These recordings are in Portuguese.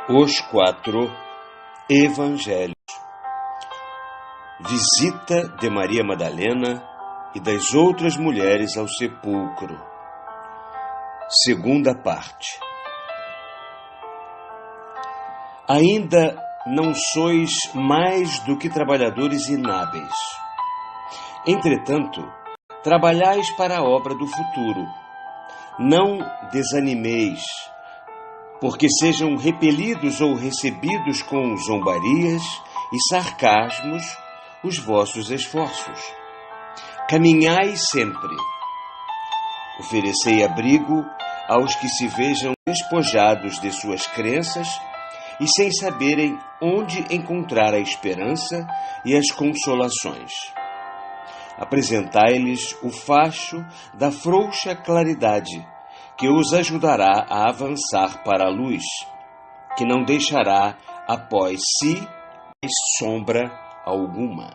Os 4 Evangelhos. Visita de Maria Madalena e das outras mulheres ao sepulcro. Segunda parte. Ainda não sois mais do que trabalhadores inábeis. Entretanto, trabalhais para a obra do futuro. Não desanimeis, porque sejam repelidos ou recebidos com zombarias e sarcasmos os vossos esforços. Caminhai sempre. Oferecei abrigo aos que se vejam despojados de suas crenças e sem saberem onde encontrar a esperança e as consolações. Apresentai-lhes o facho da frouxa claridade, que os ajudará a avançar para a luz, que não deixará após si sombra alguma.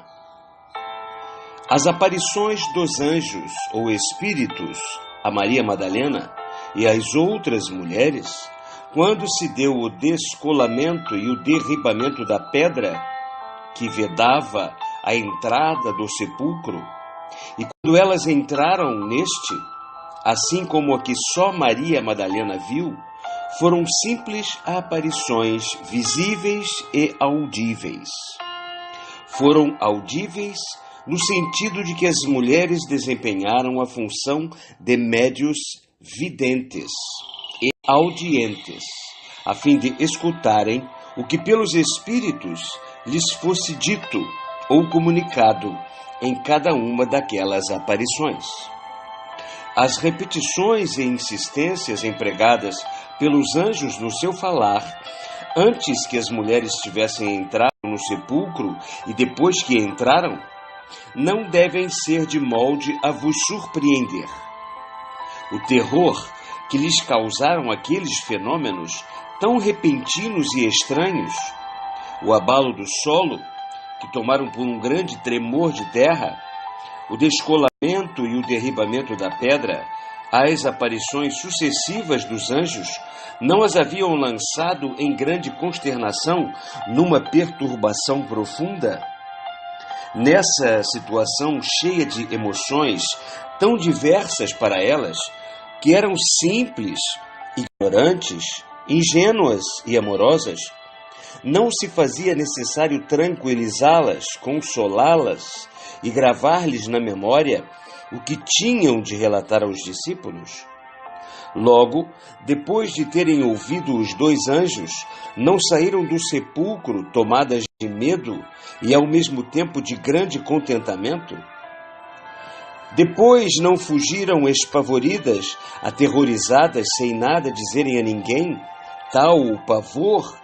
As aparições dos anjos ou espíritos a Maria Madalena e às outras mulheres, quando se deu o descolamento e o derribamento da pedra que vedava a entrada do sepulcro, e quando elas entraram neste, assim como a que só Maria Madalena viu, foram simples aparições visíveis e audíveis. Foram audíveis no sentido de que as mulheres desempenharam a função de médios videntes e audientes, a fim de escutarem o que pelos espíritos lhes fosse dito ou comunicado em cada uma daquelas aparições. As repetições e insistências empregadas pelos anjos no seu falar, antes que as mulheres tivessem entrado no sepulcro e depois que entraram, não devem ser de molde a vos surpreender. O terror que lhes causaram aqueles fenômenos tão repentinos e estranhos, o abalo do solo, que tomaram por um grande tremor de terra, o descolamento e o derribamento da pedra, as aparições sucessivas dos anjos, não as haviam lançado em grande consternação, numa perturbação profunda? Nessa situação cheia de emoções tão diversas para elas, que eram simples, ignorantes, ingênuas e amorosas, não se fazia necessário tranquilizá-las, consolá-las e gravar-lhes na memória o que tinham de relatar aos discípulos? Logo, depois de terem ouvido os 2 anjos, não saíram do sepulcro tomadas de medo e ao mesmo tempo de grande contentamento? Depois não fugiram espavoridas, aterrorizadas, sem nada dizerem a ninguém, tal o pavor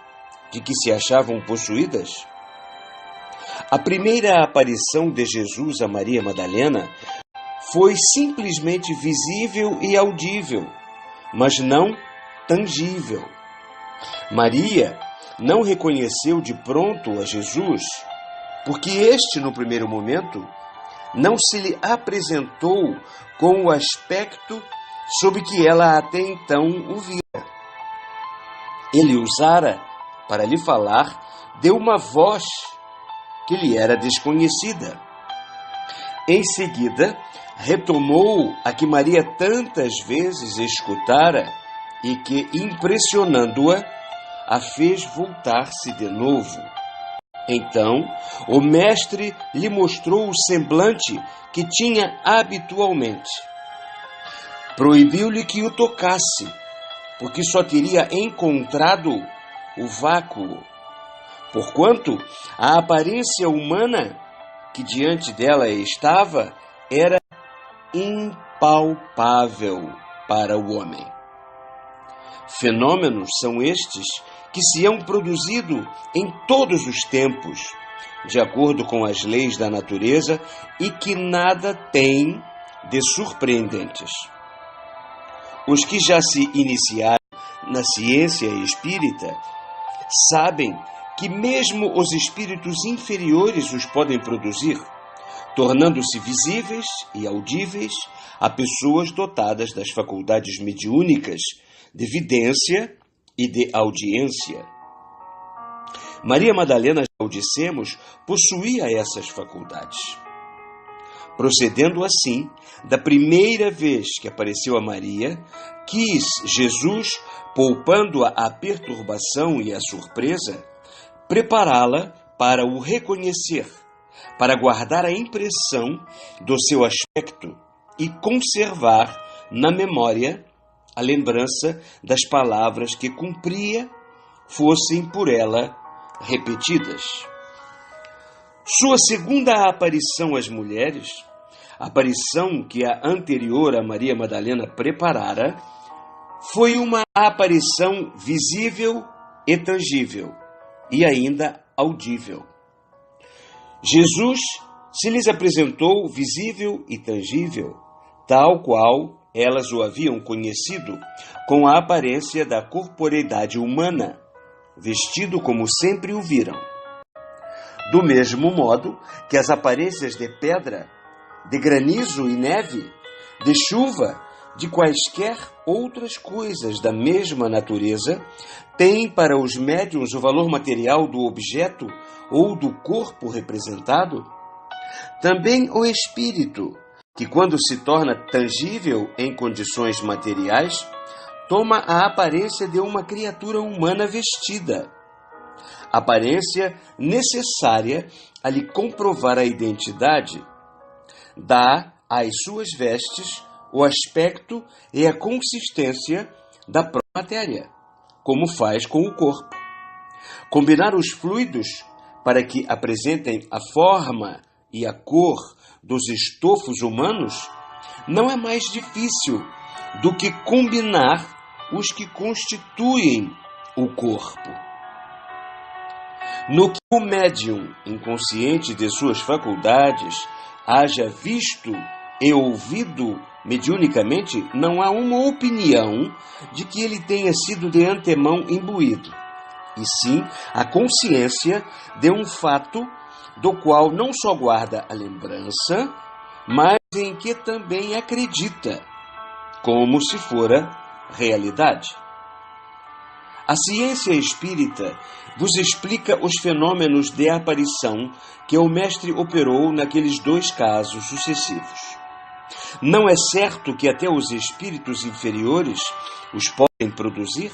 de que se achavam possuídas? A primeira aparição de Jesus a Maria Madalena foi simplesmente visível e audível, mas não tangível. Maria não reconheceu de pronto a Jesus, porque este, no primeiro momento, não se lhe apresentou com o aspecto sob que ela até então o vira. Ele usara, para lhe falar, de uma voz que lhe era desconhecida. Em seguida, retomou a que Maria tantas vezes escutara e que, impressionando-a, a fez voltar-se de novo. Então, o mestre lhe mostrou o semblante que tinha habitualmente. Proibiu-lhe que o tocasse, porque só teria encontrado o vácuo, porquanto a aparência humana que diante dela estava era impalpável para o homem. Fenômenos são estes que se hão produzido em todos os tempos, de acordo com as leis da natureza, e que nada têm de surpreendentes. Os que já se iniciaram na ciência espírita sabem que mesmo os espíritos inferiores os podem produzir, tornando-se visíveis e audíveis a pessoas dotadas das faculdades mediúnicas de vidência e de audiência. Maria Madalena, já o dissemos, possuía essas faculdades. Procedendo assim, da primeira vez que apareceu a Maria, quis Jesus, poupando-a à perturbação e à surpresa, prepará-la para o reconhecer, para guardar a impressão do seu aspecto e conservar na memória a lembrança das palavras que cumpria fossem por ela repetidas. Sua segunda aparição às mulheres, aparição que a anterior a Maria Madalena preparara, foi uma aparição visível e tangível, e ainda audível. Jesus se lhes apresentou visível e tangível, tal qual elas o haviam conhecido, com a aparência da corporeidade humana, vestido como sempre o viram. Do mesmo modo que as aparências de pedra, de granizo e neve, de chuva, de quaisquer outras coisas da mesma natureza, têm para os médiuns o valor material do objeto ou do corpo representado, também o espírito, que quando se torna tangível em condições materiais, toma a aparência de uma criatura humana vestida, aparência necessária a lhe comprovar a identidade, dá às suas vestes o aspecto e a consistência da própria matéria, como faz com o corpo. Combinar os fluidos para que apresentem a forma e a cor dos estofos humanos não é mais difícil do que combinar os que constituem o corpo. No que o médium, inconsciente de suas faculdades, haja visto e ouvido mediunicamente, não há uma opinião de que ele tenha sido de antemão imbuído, e sim a consciência de um fato do qual não só guarda a lembrança, mas em que também acredita, como se fora realidade. A ciência espírita vos explica os fenômenos de aparição que o mestre operou naqueles dois casos sucessivos. Não é certo que até os espíritos inferiores os podem produzir?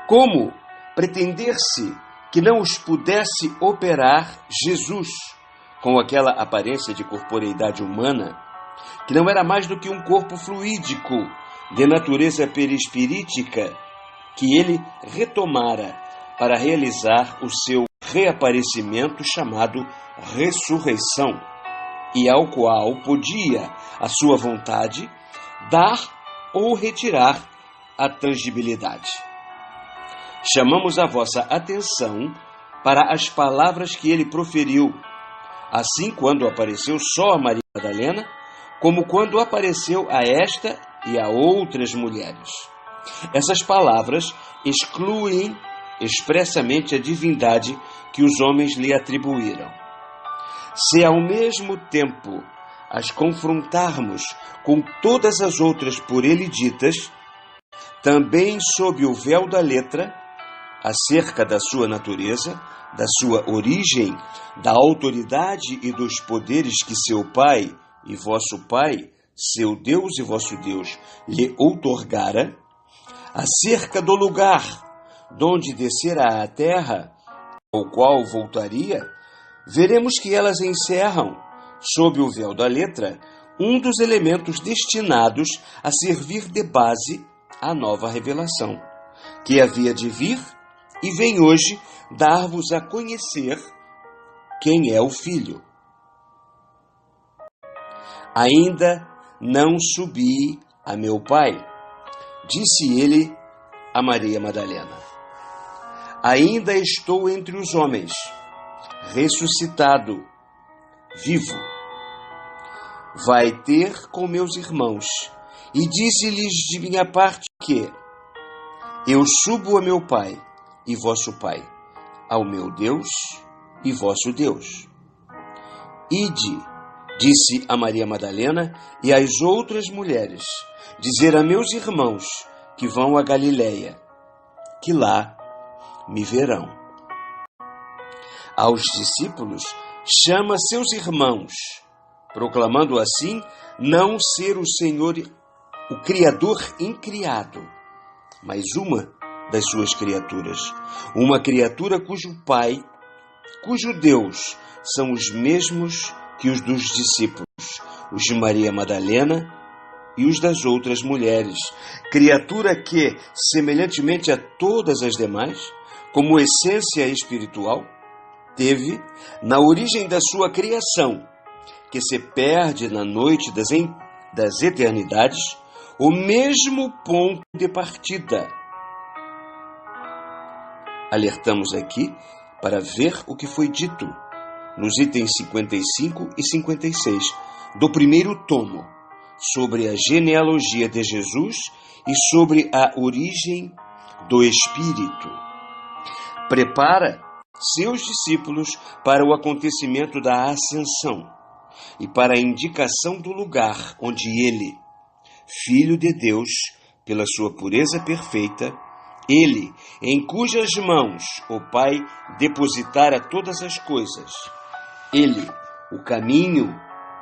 Como pretender-se que não os pudesse operar Jesus com aquela aparência de corporeidade humana, que não era mais do que um corpo fluídico de natureza perispirítica que ele retomara para realizar o seu reaparecimento chamado ressurreição, e ao qual podia, à sua vontade, dar ou retirar a tangibilidade. Chamamos a vossa atenção para as palavras que ele proferiu, assim quando apareceu só a Maria Madalena, como quando apareceu a esta e a outras mulheres. Essas palavras excluem expressamente a divindade que os homens lhe atribuíram. Se ao mesmo tempo as confrontarmos com todas as outras por ele ditas, também sob o véu da letra, acerca da sua natureza, da sua origem, da autoridade e dos poderes que seu Pai e vosso Pai, seu Deus e vosso Deus, lhe outorgara, acerca do lugar donde descerá à terra, ao qual voltaria, veremos que elas encerram, sob o véu da letra, um dos elementos destinados a servir de base à nova revelação, que havia de vir e vem hoje dar-vos a conhecer quem é o Filho. Ainda não subi a meu Pai, disse ele a Maria Madalena. Ainda estou entre os homens, ressuscitado, vivo. Vai ter com meus irmãos, e disse-lhes de minha parte que eu subo a meu Pai e vosso Pai, ao meu Deus e vosso Deus. Ide, disse a Maria Madalena e às outras mulheres, dizer a meus irmãos que vão a Galiléia, que lá me verão. aos discípulos, chama seus irmãos, proclamando assim não ser o Senhor, o Criador incriado, mas uma das suas criaturas, uma criatura cujo Pai, cujo Deus, são os mesmos que os dos discípulos, os de Maria Madalena e os das outras mulheres, criatura que, semelhantemente a todas as demais, como essência espiritual, teve, na origem da sua criação, que se perde na noite das eternidades, o mesmo ponto de partida. Alertamos aqui para ver o que foi dito nos itens 55 e 56 do primeiro tomo, sobre a genealogia de Jesus e sobre a origem do Espírito. Prepara seus discípulos para o acontecimento da ascensão e para a indicação do lugar onde ele, Filho de Deus, pela sua pureza perfeita, ele, em cujas mãos o Pai depositara todas as coisas, ele, o caminho,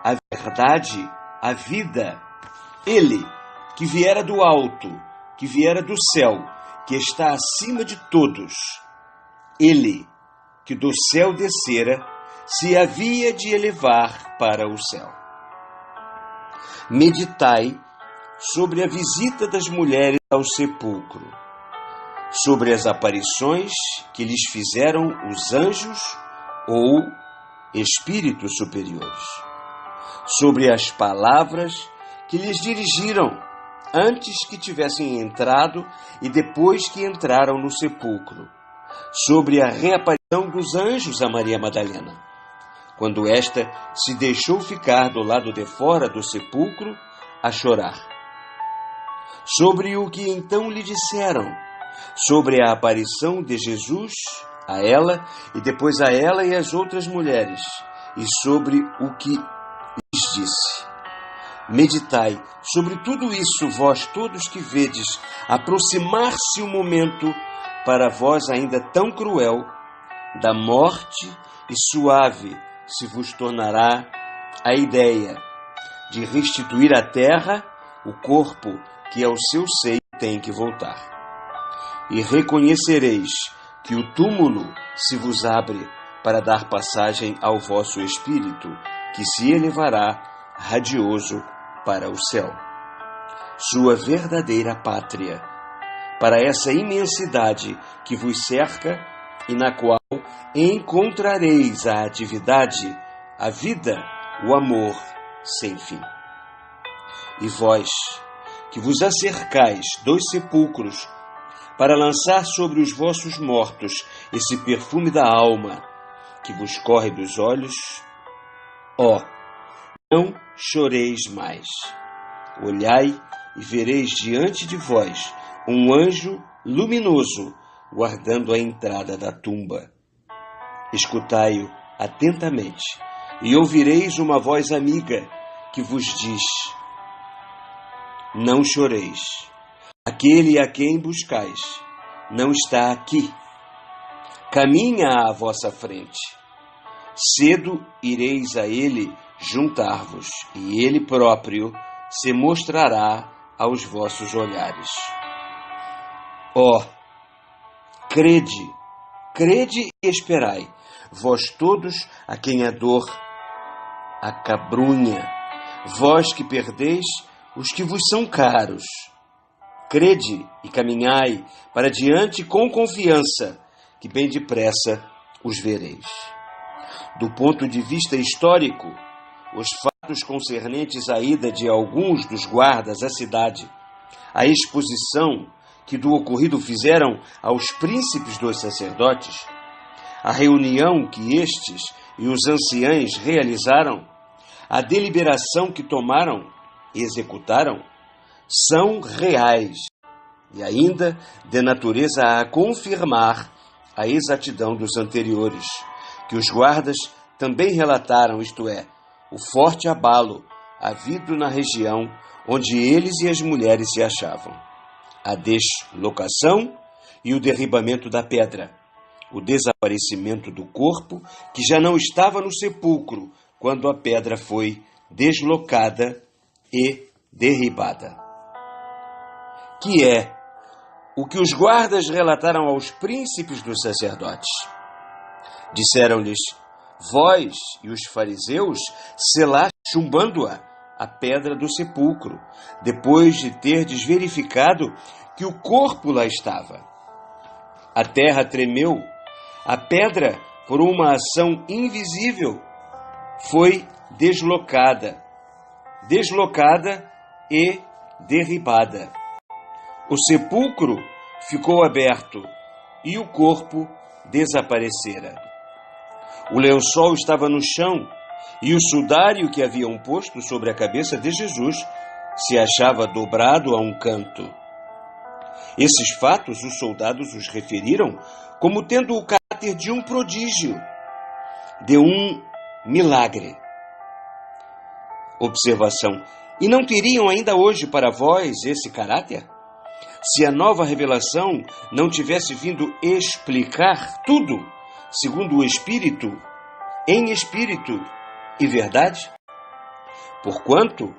a verdade, a vida, ele, que viera do alto, que viera do céu, que está acima de todos, ele, que do céu descera, se havia de elevar para o céu. Meditai sobre a visita das mulheres ao sepulcro, sobre as aparições que lhes fizeram os anjos ou espíritos superiores, sobre as palavras que lhes dirigiram antes que tivessem entrado e depois que entraram no sepulcro, sobre a reaparição dos anjos a Maria Madalena, quando esta se deixou ficar do lado de fora do sepulcro a chorar, sobre o que então lhe disseram, sobre a aparição de Jesus a ela e depois a ela e as outras mulheres, e sobre o que lhes disse. Meditai sobre tudo isso, vós todos que vedes aproximar-se o momento para vós ainda tão cruel, da morte, e suave se vos tornará a ideia de restituir à terra o corpo que ao seu seio tem que voltar. E reconhecereis que o túmulo se vos abre para dar passagem ao vosso espírito, que se elevará radioso para o céu, sua verdadeira pátria, para essa imensidade que vos cerca e na qual encontrareis a atividade, a vida, o amor sem fim. E vós, que vos acercais dos sepulcros, para lançar sobre os vossos mortos esse perfume da alma que vos corre dos olhos, ó, não choreis mais. Olhai e vereis diante de vós um anjo luminoso guardando a entrada da tumba. Escutai-o atentamente e ouvireis uma voz amiga que vos diz: não choreis. Aquele a quem buscais não está aqui. Caminha à vossa frente. Cedo ireis a ele juntar-vos, e ele próprio se mostrará aos vossos olhares. Ó, crede, crede e esperai, vós todos a quem a dor acabrunha, vós que perdeis os que vos são caros. Crede e caminhai para diante com confiança, que bem depressa os vereis. Do ponto de vista histórico, os fatos concernentes à ida de alguns dos guardas à cidade, a exposição que do ocorrido fizeram aos príncipes dos sacerdotes, a reunião que estes e os anciães realizaram, a deliberação que tomaram e executaram, são reais e ainda de natureza a confirmar a exatidão dos anteriores, que os guardas também relataram, isto é, o forte abalo havido na região onde eles e as mulheres se achavam, a deslocação e o derribamento da pedra, o desaparecimento do corpo, que já não estava no sepulcro quando a pedra foi deslocada e derribada. Que é o que os guardas relataram aos príncipes dos sacerdotes. Disseram-lhes: vós e os fariseus selaste chumbando-a, a pedra do sepulcro, depois de terdes verificado que o corpo lá estava. A terra tremeu, a pedra, por uma ação invisível, foi deslocada e derribada. O sepulcro ficou aberto e o corpo desaparecera. O lençol estava no chão e o sudário que haviam posto sobre a cabeça de Jesus se achava dobrado a um canto. Esses fatos os soldados os referiram como tendo o caráter de um prodígio, de um milagre. Observação: e não teriam ainda hoje para vós esse caráter? Se a nova revelação não tivesse vindo explicar tudo, segundo o Espírito, em Espírito e verdade? Porquanto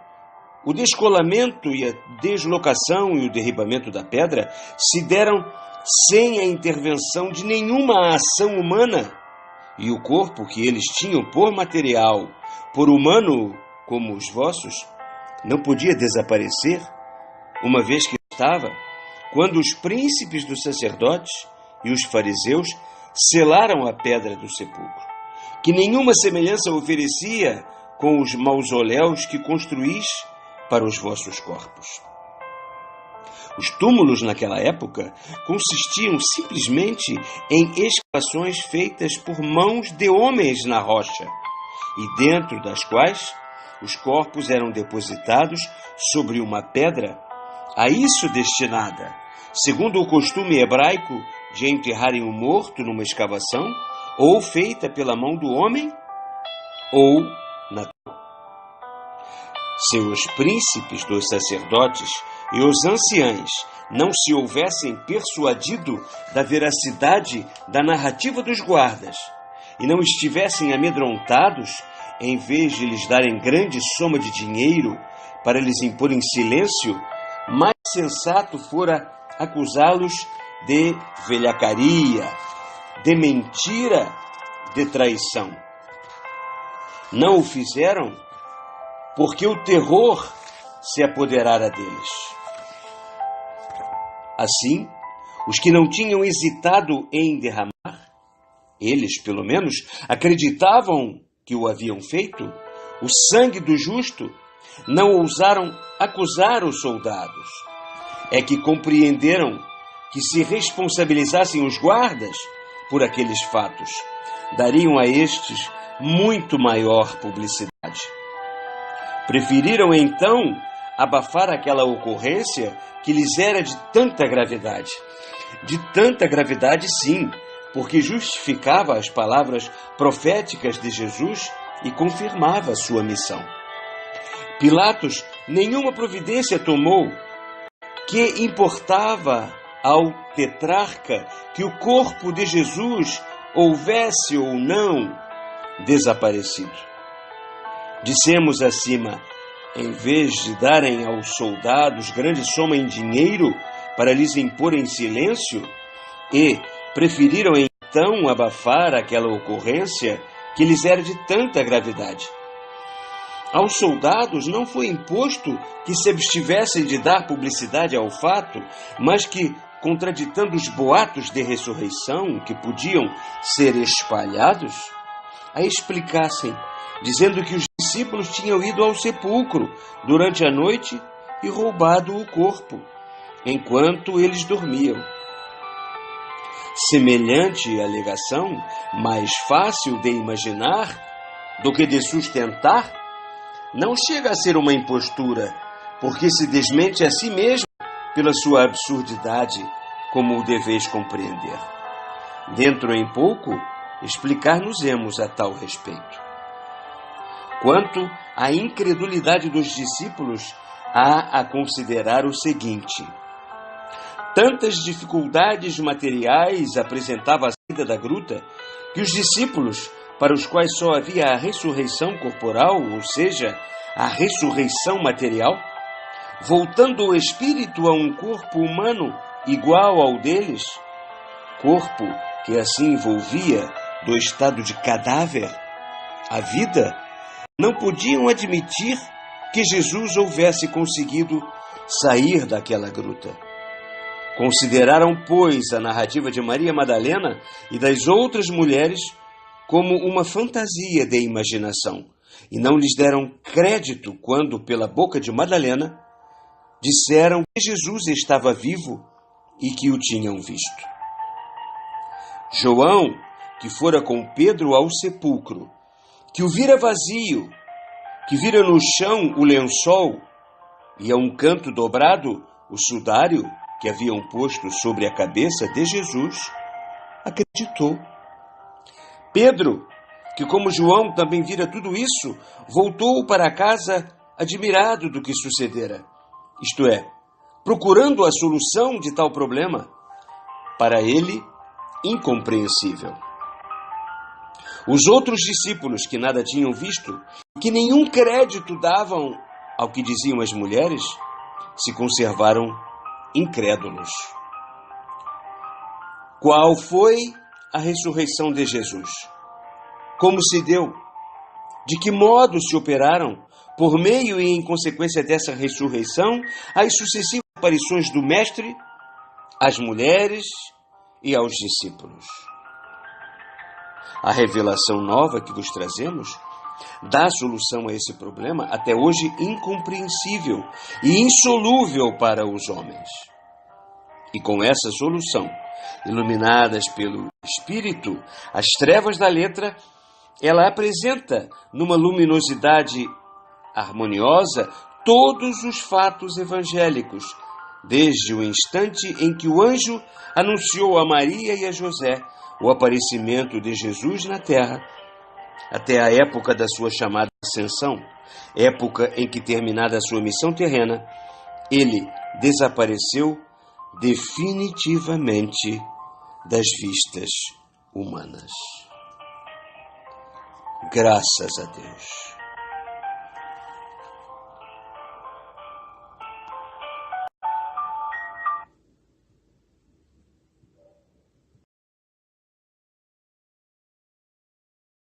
o descolamento e a deslocação e o derribamento da pedra se deram sem a intervenção de nenhuma ação humana, e o corpo que eles tinham por material, por humano como os vossos, não podia desaparecer, uma vez que estava, quando os príncipes dos sacerdotes e os fariseus selaram a pedra do sepulcro, que nenhuma semelhança oferecia com os mausoléus que construís para os vossos corpos. Os túmulos naquela época consistiam simplesmente em escavações feitas por mãos de homens na rocha, e dentro das quais os corpos eram depositados sobre uma pedra a isso destinada, segundo o costume hebraico de enterrarem o morto numa escavação, ou feita pela mão do homem, ou na terra. Se os príncipes dos sacerdotes e os anciães não se houvessem persuadido da veracidade da narrativa dos guardas e não estivessem amedrontados, em vez de lhes darem grande soma de dinheiro para lhes imporem silêncio, mais sensato fora acusá-los de velhacaria, de mentira, de traição. Não o fizeram porque o terror se apoderara deles. Assim, os que não tinham hesitado em derramar, eles, pelo menos, acreditavam que o haviam feito, o sangue do justo, não ousaram acusar os soldados. É que compreenderam que se responsabilizassem os guardas por aqueles fatos, dariam a estes muito maior publicidade. Preferiram então abafar aquela ocorrência que lhes era de tanta gravidade. De tanta gravidade, sim, porque justificava as palavras proféticas de Jesus e confirmava sua missão. Pilatos nenhuma providência tomou. Que importava ao tetrarca que o corpo de Jesus houvesse ou não desaparecido? Dissemos acima, em vez de darem aos soldados grande soma em dinheiro para lhes imporem silêncio, e preferiram então abafar aquela ocorrência que lhes era de tanta gravidade. Aos soldados não foi imposto que se abstivessem de dar publicidade ao fato, mas que, contraditando os boatos de ressurreição que podiam ser espalhados, a explicassem, dizendo que os discípulos tinham ido ao sepulcro durante a noite e roubado o corpo, enquanto eles dormiam. Semelhante alegação, mais fácil de imaginar do que de sustentar, não chega a ser uma impostura, porque se desmente a si mesmo pela sua absurdidade, como o deveis compreender. Dentro em pouco, explicar-nos-emos a tal respeito. Quanto à incredulidade dos discípulos, há a considerar o seguinte: Tantas dificuldades materiais apresentava a saída da gruta que os discípulos, para os quais só havia a ressurreição corporal, ou seja, a ressurreição material, voltando o espírito a um corpo humano igual ao deles, corpo que assim envolvia do estado de cadáver a vida, não podiam admitir que Jesus houvesse conseguido sair daquela gruta. Consideraram, pois, a narrativa de Maria Madalena e das outras mulheres como uma fantasia de imaginação, e não lhes deram crédito quando, pela boca de Madalena, disseram que Jesus estava vivo e que o tinham visto. João, que fora com Pedro ao sepulcro, que o vira vazio, que vira no chão o lençol e a um canto dobrado o sudário que haviam posto sobre a cabeça de Jesus, acreditou. Pedro, que como João também vira tudo isso, voltou para casa admirado do que sucedera, isto é, procurando a solução de tal problema, para ele incompreensível. Os outros discípulos, que nada tinham visto, que nenhum crédito davam ao que diziam as mulheres, se conservaram incrédulos. Qual foi a ressurreição de Jesus? Como se deu? De que modo se operaram, por meio e em consequência dessa ressurreição, as sucessivas aparições do Mestre às mulheres e aos discípulos? A revelação nova que vos trazemos dá solução a esse problema, até hoje incompreensível e insolúvel para os homens. E com essa solução, iluminadas pelo Espírito, as trevas da letra, ela apresenta numa luminosidade harmoniosa todos os fatos evangélicos, desde o instante em que o anjo anunciou a Maria e a José o aparecimento de Jesus na terra, até a época da sua chamada ascensão, época em que, terminada a sua missão terrena, ele desapareceu definitivamente das vistas humanas. Graças a Deus.